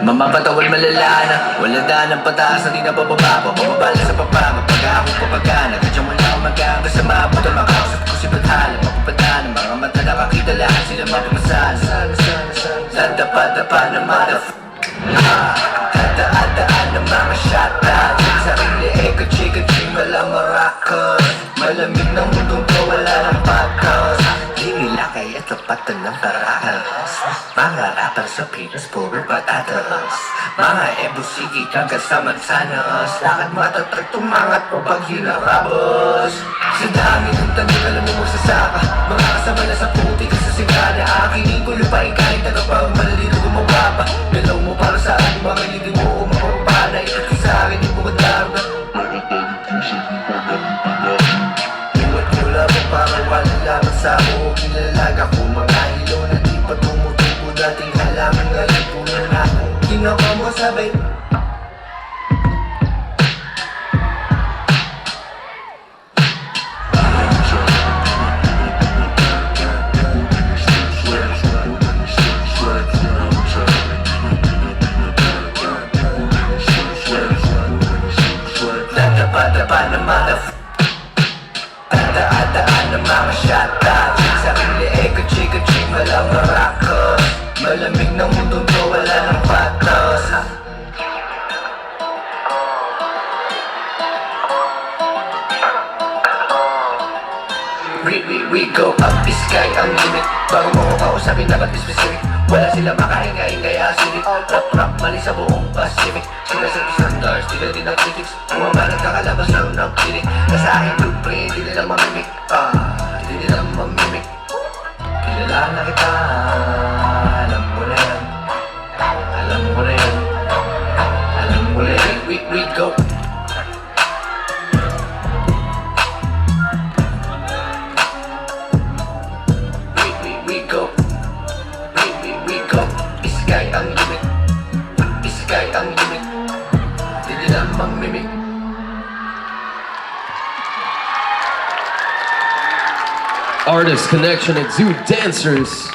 Mamapatawal malala na wala daan ng pataas na di na bababa. Pababala sa papa, mapag-ako papagana. Kadyang wala akong mag-aga sa mabuto. Makausap ko si Badhala, mapapadaan. Mga mata nakakita lahat sila mapamasan. Ladapa-dapa na Daan ng mga shata. Sarili eka-chika-ching walang maracas. Malamig ng mundong to, wala ng patas. Di nila kaya tapatan ng parakas. Mga rapper sa Pinas, puro patatas. Mga ebusigi kagad sa mansanas. Lakad matatrag tumangat o pag hinarabos. Sa dami ng tanong alam mo magsasaka. Mga kasama na sa puti ka sa sigana. Aking ko lupain kahit ano pa ang malino gumawa pa. Galaw mo para saan, mga hindi mo umapapapana. Ikot sa akin, di mo kadaro. Iwat mo lamang para wala lamang sa buong kilalaga ko. Mga hilo na di pa tumutubo. Dating halaman ngayon puno na ako. Ginawa mo sabay. Dapa na Daan ng mga shata. Sarili eka-chika-ching walang maracas. Malamig ng mundong to, wala ng patas. We go up the sky, ang limit. Bago mo ko kausapin, dapat specific. Wala sila makahinga-hingay acidic. Rap mali sa buong Pacific. Sila sa standards, sila din ang critics. Umama nagkakalabas lang ng clinic. Nasa aking blueprint, di nila mamimik. Di nila mamimik. Kilala na kita, alam mo na yan. Alam mo na yan. Alam mo na yan. We go. We go. Sky ang limit. Sky ang limit. Di nila mamimik. Artist Connection, Exude Dancers.